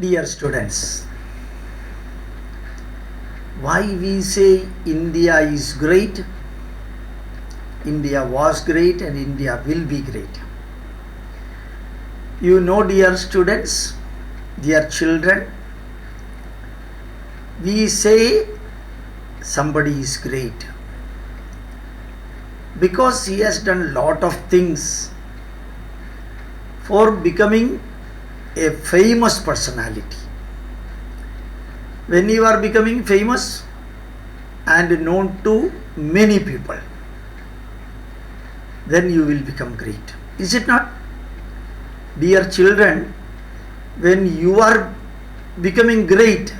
Dear students, why we say India is great? India was great and India will be great. You know, dear students, dear children, we say somebody is great because he has done lot of things for becoming a famous personality. When you are becoming famous and known to many people, then you will become great. Is it not? Dear children, when you are becoming great,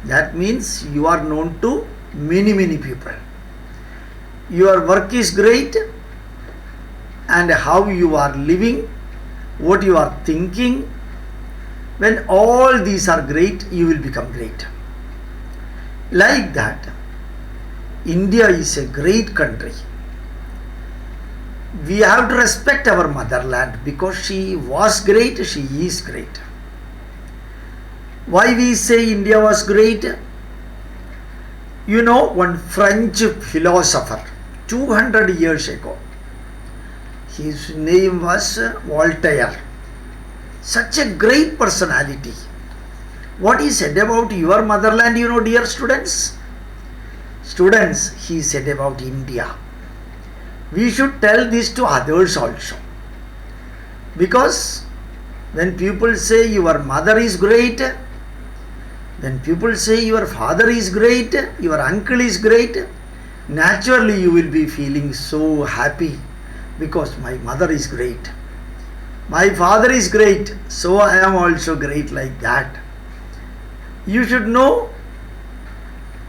that means you are known to many people. Your work is great, and how you are living, what you are thinking, when all these are great, you will become great. Like that, India is a great country. We have to respect our motherland because she was great, she is great. Why we say India was great? You know, one French philosopher, 200 years ago, his name was Voltaire. Such a great personality. What he said about your motherland, you know, dear students? Students, he said about India. We should tell this to others also. Because when people say your mother is great, when people say your father is great, your uncle is great, naturally you will be feeling so happy because my mother is great. My father is great, so I am also great, like that. You should know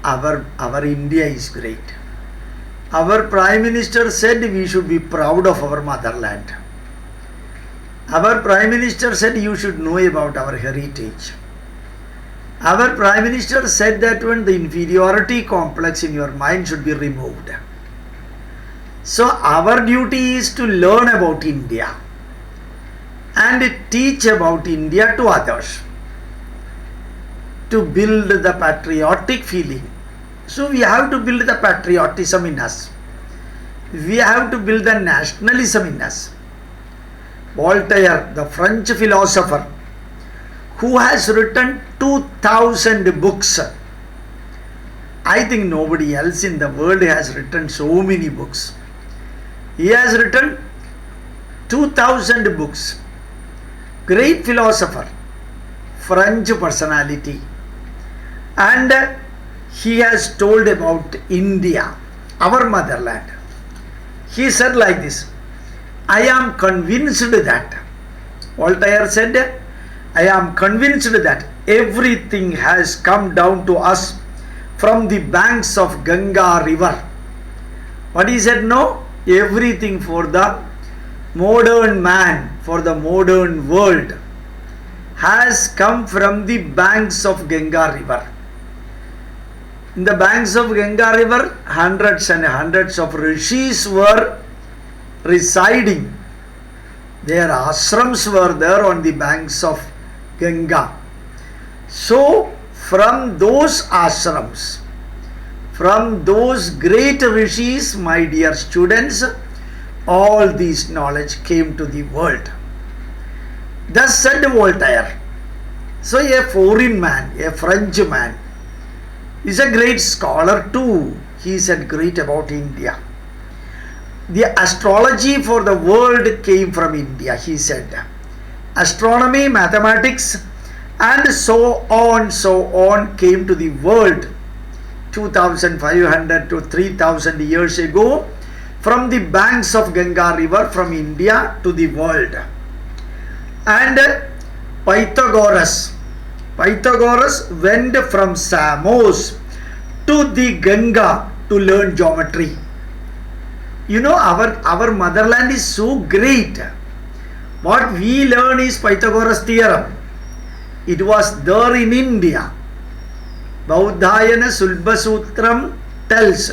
our India is great. Our Prime Minister said we should be proud of our motherland. Our Prime Minister said you should know about our heritage. Our Prime Minister said that when the inferiority complex in your mind should be removed. So our duty is to learn about India and teach about India to others, to build the patriotic feeling. So we have to build the patriotism in us. We have to build the nationalism in us. Voltaire, the French philosopher, who has written 2000 books. I think nobody else in the world has written so many books. He has written 2000 books. Great philosopher, French personality, and he has told about India, our motherland. He said like this, I am convinced that, Voltaire said, I am convinced that everything has come down to us from the banks of Ganga river. What he said? No, everything for the modern man, for the modern world, has come from the banks of Ganga river. In the banks of Ganga river, hundreds and hundreds of rishis were residing. Their ashrams were there on the banks of Ganga. So from those ashrams, from those great rishis, my dear students, all this knowledge came to the world. Thus said Voltaire. So a foreign man, a French man, is a great scholar too. He said great about India. The astrology for the world came from India, he said. Astronomy, mathematics, and so on came to the world 2500 to 3000 years ago from the banks of Ganga river, from India to the world. And Pythagoras went from Samos to the Ganga to learn geometry. You know, our motherland is so great. What we learn is Pythagoras theorem. It was there in India. Bauddhayana Sulbasutram tells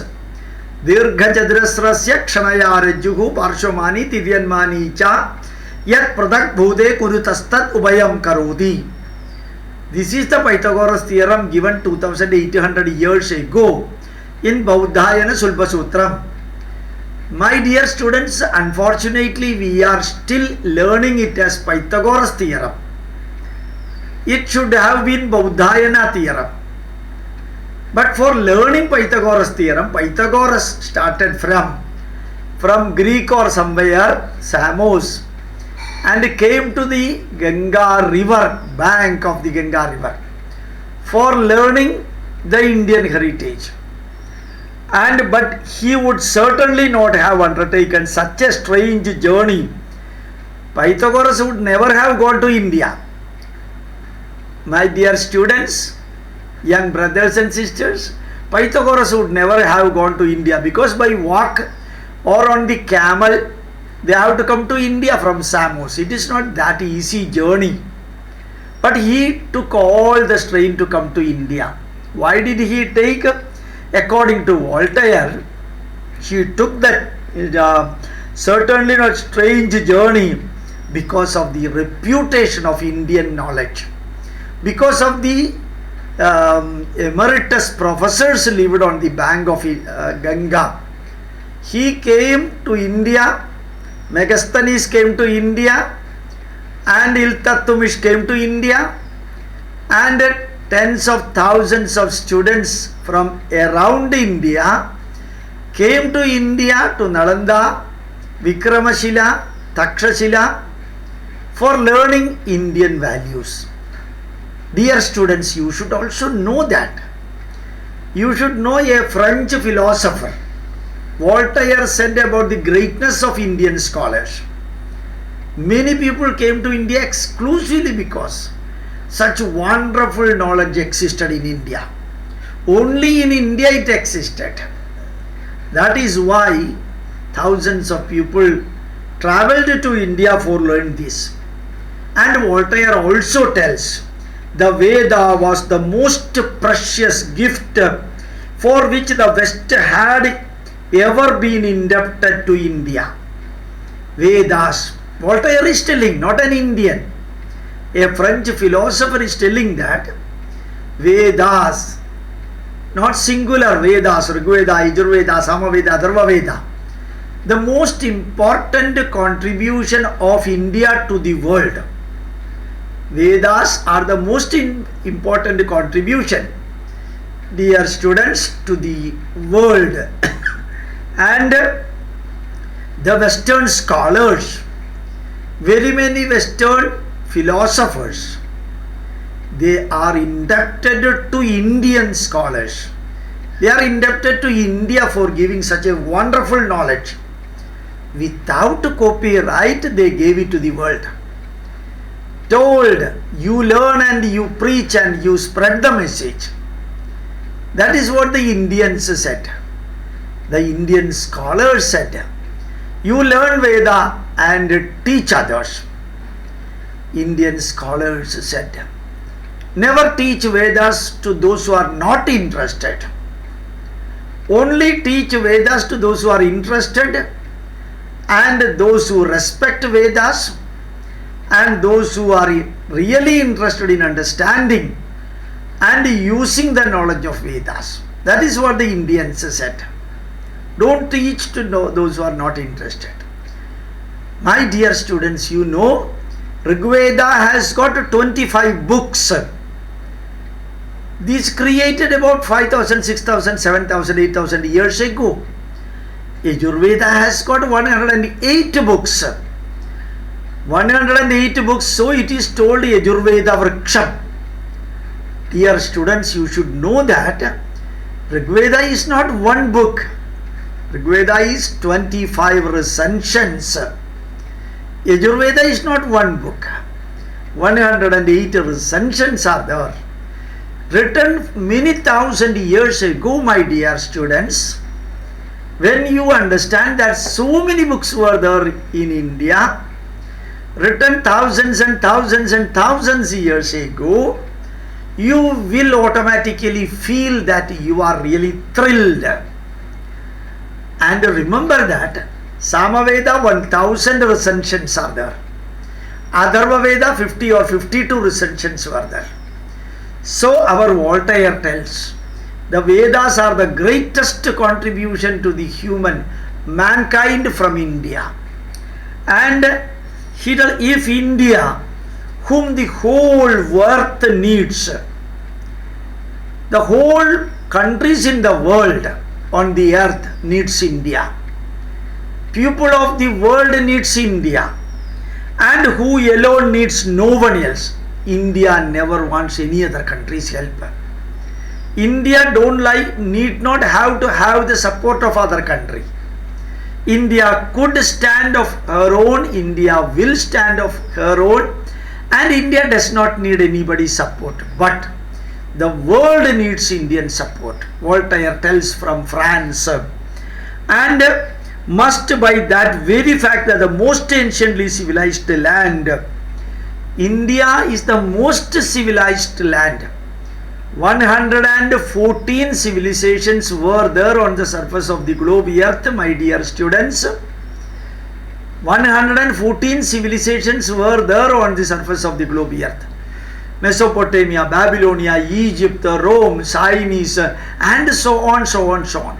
Dirghajadrasrasya Kshanayarajjuhu Parshomani Tidyanmani cha Yat Pradak Bhude Kurutastat Ubayam Karodi. This is the Pythagoras theorem given 2800 years ago in Bauddhayana Sulpa Sutram. My dear students, unfortunately we are still learning it as Pythagoras theorem. It should have been Bauddhayana theorem. But for learning Pythagoras theorem, Pythagoras started from Greek or somewhere, Samos, and came to the Ganga river, bank of the Ganga river, for learning the Indian heritage. But he would certainly not have undertaken such a strange journey. Pythagoras would never have gone to India. My dear students, young brothers and sisters, Pythagoras would never have gone to India, because by walk or on the camel they have to come to India from Samos. It is not that easy journey. But he took all the strain to come to India. Why did he take? According to Voltaire, he took that certainly not strange journey because of the reputation of Indian knowledge, because of the emeritus professors lived on the bank of Ganga. He came to India, Megasthenes came to India, and Iltutmish came to India, and tens of thousands of students from around India came to India, to Nalanda, Vikramashila, Takshashila, for learning Indian values. Dear students, you should also know that. You should know a French philosopher. Voltaire said about the greatness of Indian scholars. Many people came to India exclusively because such wonderful knowledge existed in India. Only in India it existed. That is why thousands of people travelled to India for learning this. And Voltaire also tells, the Veda was the most precious gift for which the West had ever been indebted to India. Vedas. Voltaire is telling, not an Indian. A French philosopher is telling that Vedas, not singular Vedas, Rigveda, Yajurveda, Samaveda, Atharvaveda, the most important contribution of India to the world. Vedas are the most important contribution, dear students, to the world. And the Western scholars, very many Western philosophers, they are indebted to Indian scholars. They are indebted to India for giving such a wonderful knowledge. Without copyright, they gave it to the world. Told, you learn and you preach and you spread the message. That is what the Indians said. The Indian scholars said, you learn Veda and teach others. Indian scholars said, never teach Vedas to those who are not interested. Only teach Vedas to those who are interested, and those who respect Vedas, and those who are really interested in understanding and using the knowledge of Vedas. That is what the Indians said. Don't teach to those who are not interested. My dear students, you know, Rigveda has got 25 books. These created about 5,000, 6,000, 7,000, 8,000 years ago. Yajurveda has got 108 books. 108 books, so it is told Yajurveda Vriksham. Dear students, you should know that Rigveda is not one book. Rigveda is 25 recensions. Yajurveda is not one book. 108 recensions are there. Written many thousand years ago, my dear students. When you understand that so many books were there in India, written thousands and thousands and thousands years ago, you will automatically feel that you are really thrilled. And remember that Samaveda 1000 recensions are there. Atharvaveda 50 or 52 recensions were there. So our Voltaire tells, the Vedas are the greatest contribution to the mankind from India. And he tells, if India, whom the whole earth needs, the whole countries in the world on the earth needs India. People of the world needs India. And who alone needs no one else. India never wants any other country's help. India need not have to have the support of other country. India could stand of her own. India will stand of her own. And India does not need anybody's support. But the world needs Indian support. Voltaire tells from France. And must by that very fact that the most anciently civilized land, India is the most civilized land. 114 civilizations were there on the surface of the globe earth, my dear students. 114 civilizations were there on the surface of the globe earth. Mesopotamia, Babylonia, Egypt, Rome, Chinese, and so on, so on, so on.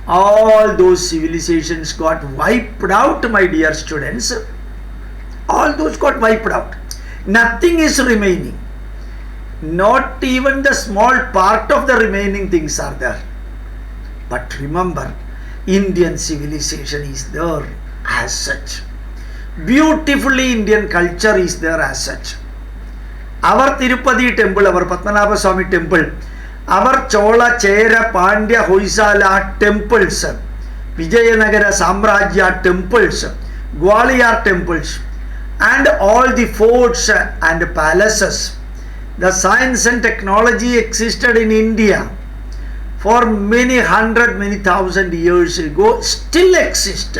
All those civilizations got wiped out, my dear students. All those got wiped out. Nothing is remaining. Not even the small part of the remaining things are there. But remember, Indian civilization is there as such. Beautifully Indian culture is there as such. Our Tirupati temple, our Padmanabha Swami temple, our Chola, Chera, Pandya, Hoysala temples, Vijayanagara Samrajya temples, Gwalior temples, and all the forts and palaces. The science and technology existed in India for many hundred, many thousand years ago, still exist.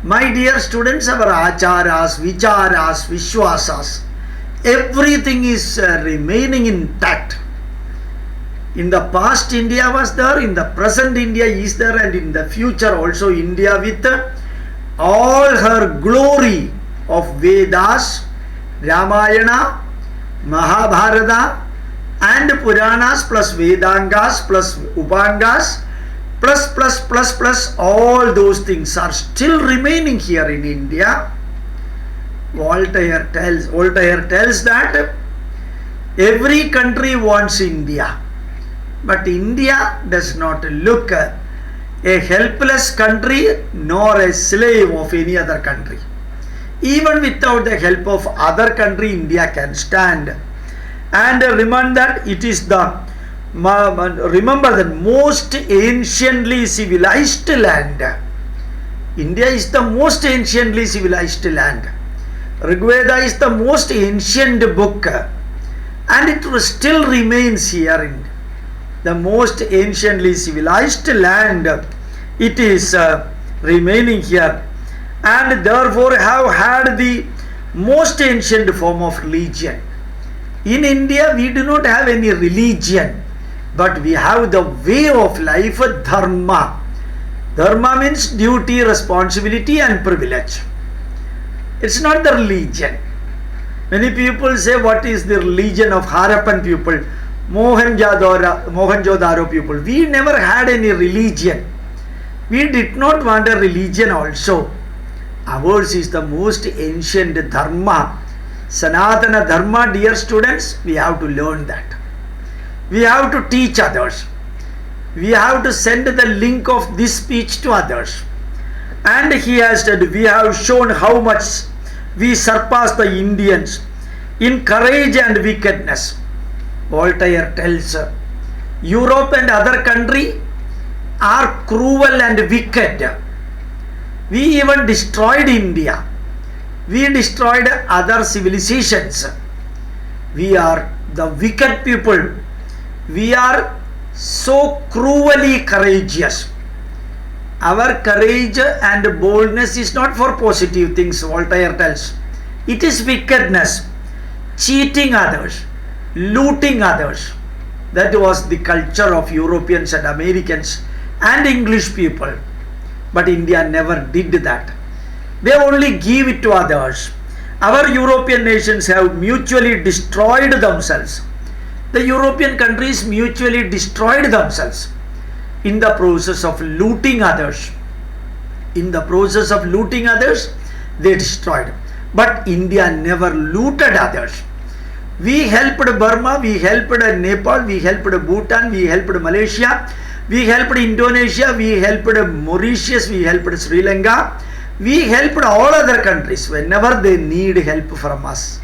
My dear students, our acharas, vicharas, vishwasas, everything is remaining intact. In the past, India was there, in the present, India is there, and in the future also, India with all her glory of Vedas, Ramayana, Mahabharata, and Puranas plus Vedangas plus Upangas plus all those things are still remaining here in India. Voltaire tells that every country wants India, but India does not look a helpless country nor a slave of any other country. Even without the help of other country, India can stand. And remember that it is the most anciently civilized land. India is the most anciently civilized land. Rigveda is the most ancient book, and it still remains here in the most anciently civilized land. It is remaining here, and therefore have had the most ancient form of religion. In India, we do not have any religion, but we have the way of life, dharma. Dharma means duty, responsibility, and privilege. It's not the religion. Many people say, what is the religion of Harappan people, Mohenjo-daro people? We never had any religion. We did not want a religion also. Ours is the most ancient dharma. Sanatana dharma, dear students, we have to learn that. We have to teach others. We have to send the link of this speech to others. And he has said, we have shown how much we surpass the Indians in courage and wickedness. Voltaire tells, Europe and other countries are cruel and wicked. We even destroyed India. We destroyed other civilizations. We are the wicked people. We are so cruelly courageous. Our courage and boldness is not for positive things, Voltaire tells. It is wickedness, cheating others, looting others. That was the culture of Europeans and Americans and English people. But India never did that. They only give it to others. Our European nations have mutually destroyed themselves. The European countries mutually destroyed themselves in the process of looting others. In the process of looting others, they destroyed. But India never looted others. We helped Burma, we helped Nepal, we helped Bhutan, we helped Malaysia, we helped Indonesia, we helped Mauritius, we helped Sri Lanka. We helped all other countries whenever they need help from us.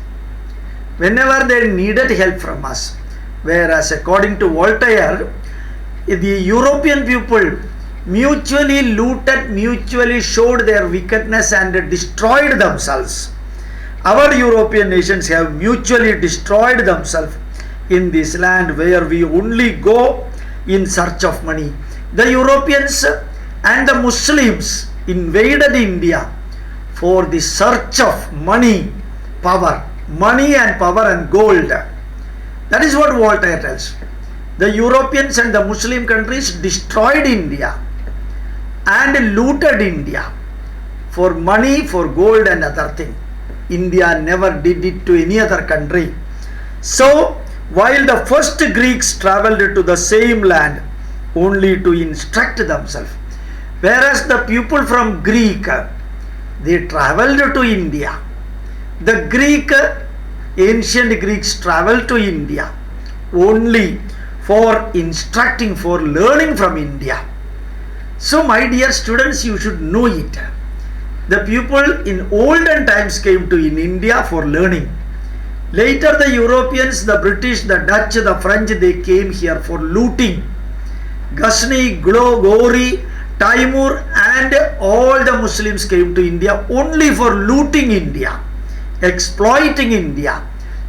Whenever they needed help from us. Whereas according to Voltaire, the European people mutually looted, mutually showed their wickedness and destroyed themselves. Our European nations have mutually destroyed themselves in this land where we only go in search of money. The Europeans and the Muslims invaded India for the search of money and power and gold. That is what Voltaire tells. The Europeans and the Muslim countries destroyed India and looted India for money, for gold and other things. India never did it to any other country. So, while the first Greeks travelled to the same land only to instruct themselves, whereas the people from Greek, they travelled to India. The ancient Greeks travelled to India only for instructing, for learning from India. So my dear students, you should know it. The people in olden times came to India for learning. Later the Europeans, the British, the Dutch, the French, they came here for looting. Ghazni, Ghori, Timur and all the Muslims came to India only for looting India, exploiting India,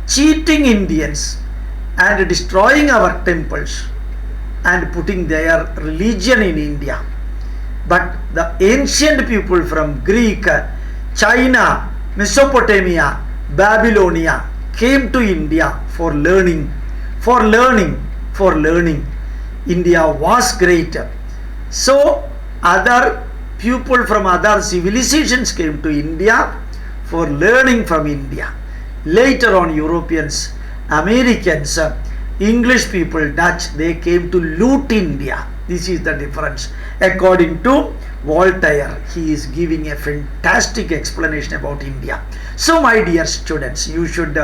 cheating Indians and destroying our temples and putting their religion in India. But the ancient people from Greek, China, Mesopotamia, Babylonia came to India for learning. India was great. So other people from other civilizations came to India for learning from India. Later on, Europeans, Americans, English people, Dutch, they came to loot India. This is the difference. According to Voltaire, he is giving a fantastic explanation about India. So my dear students, you should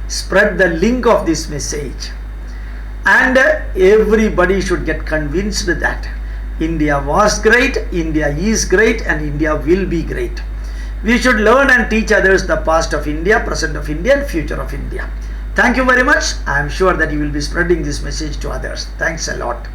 spread the link of this message. And everybody should get convinced that India was great, India is great and India will be great. We should learn and teach others the past of India, present of India and future of India. Thank you very much. I am sure that you will be spreading this message to others. Thanks a lot.